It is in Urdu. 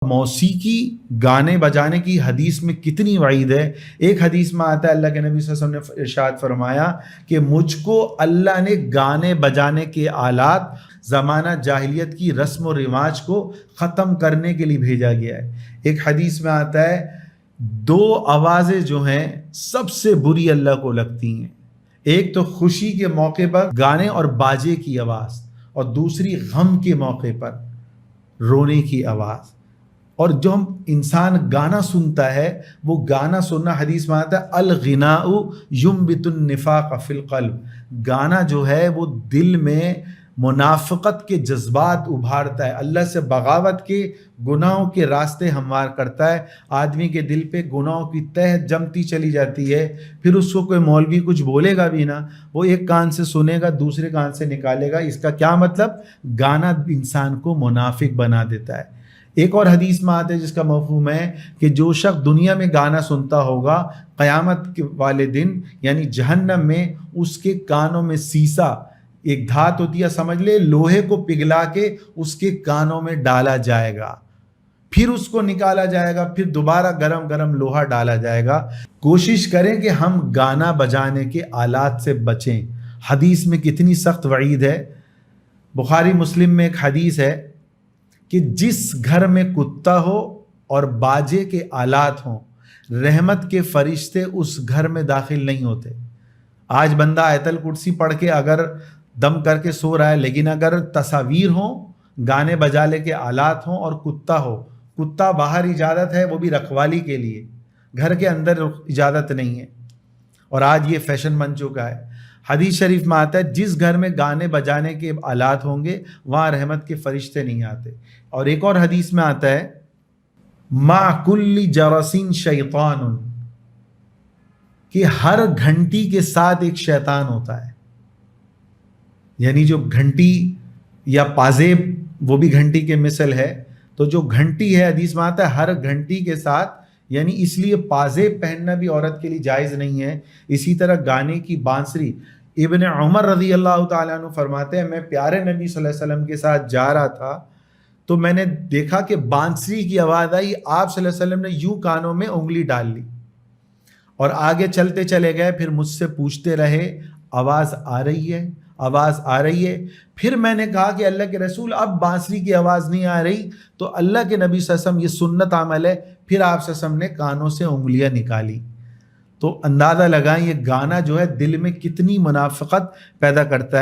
موسیقی گانے بجانے کی حدیث میں کتنی وعید ہے۔ ایک حدیث میں آتا ہے اللہ کے نبی صلی اللہ علیہ وسلم نے ارشاد فرمایا کہ مجھ کو اللہ نے گانے بجانے کے آلات زمانہ جاہلیت کی رسم و رواج کو ختم کرنے کے لیے بھیجا گیا ہے۔ ایک حدیث میں آتا ہے دو آوازیں جو ہیں سب سے بری اللہ کو لگتی ہیں، ایک تو خوشی کے موقع پر گانے اور باجے کی آواز، اور دوسری غم کے موقع پر رونے کی آواز۔ اور جو ہم انسان گانا سنتا ہے وہ گانا سننا، حدیث میں آتا ہے الغناء ينبت النفاق فی القلب، گانا جو ہے وہ دل میں منافقت کے جذبات ابھارتا ہے، اللہ سے بغاوت کے گناہوں کے راستے ہموار کرتا ہے۔ آدمی کے دل پہ گناہوں کی تہ جمتی چلی جاتی ہے، پھر اس کو کوئی مولوی کچھ بولے گا بھی نا، وہ ایک کان سے سنے گا دوسرے کان سے نکالے گا۔ اس کا کیا مطلب؟ گانا انسان کو منافق بنا دیتا ہے۔ ایک اور حدیث میں آتا ہے جس کا مفہوم ہے کہ جو شخص دنیا میں گانا سنتا ہوگا قیامت کے والے دن یعنی جہنم میں اس کے کانوں میں سیسا، ایک دھات ہوتی ہے، سمجھ لے لوہے کو پگھلا کے اس کے کانوں میں ڈالا جائے گا، پھر اس کو نکالا جائے گا، پھر دوبارہ گرم گرم لوہا ڈالا جائے گا۔ کوشش کریں کہ ہم گانا بجانے کے آلات سے بچیں۔ حدیث میں کتنی سخت وعید ہے۔ بخاری مسلم میں ایک حدیث ہے کہ جس گھر میں کتا ہو اور باجے کے آلات ہوں، رحمت کے فرشتے اس گھر میں داخل نہیں ہوتے۔ آج بندہ آیت الکرسی پڑھ کے اگر دم کر کے سو رہا ہے، لیکن اگر تصاویر ہوں، گانے بجانے کے آلات ہوں اور کتا ہو، کتا باہر اجازت ہے وہ بھی رکھوالی کے لیے، گھر کے اندر اجازت نہیں ہے، اور آج یہ فیشن بن چکا ہے۔ حدیث شریف میں آتا ہے جس گھر میں گانے بجانے کے آلات ہوں گے وہاں رحمت کے فرشتے نہیں آتے۔ اور ایک اور حدیث میں آتا ہے مع کل جرس شیطان، کہ ہر گھنٹی کے ساتھ ایک شیطان ہوتا ہے، یعنی جو گھنٹی یا پازیب وہ بھی گھنٹی کے مثل ہے، تو جو گھنٹی ہے حدیث میں آتا ہے ہر گھنٹی کے ساتھ، یعنی اس لیے پازیب پہننا بھی عورت کے لیے جائز نہیں ہے۔ اسی طرح گانے کی بانسری، ابن عمر رضی اللہ تعالیٰ عنہ فرماتے ہیں میں پیارے نبی صلی اللہ علیہ وسلم کے ساتھ جا رہا تھا تو میں نے دیکھا کہ بانسری کی آواز آئی، آپ صلی اللہ علیہ وسلم نے یوں کانوں میں انگلی ڈال لی اور آگے چلتے چلے گئے، پھر مجھ سے پوچھتے رہے آواز آ رہی ہے، آواز آ رہی ہے؟ پھر میں نے کہا کہ اللہ کے رسول اب بانسری کی آواز نہیں آ رہی، تو اللہ کے نبی صلی اللہ علیہ وسلم یہ سنت عمل ہے، پھر آپ صلی اللہ علیہ وسلم نے کانوں سے انگلیاں نکالی۔ تو اندازہ لگائیں یہ گانا جو ہے دل میں کتنی منافقت پیدا کرتا ہے۔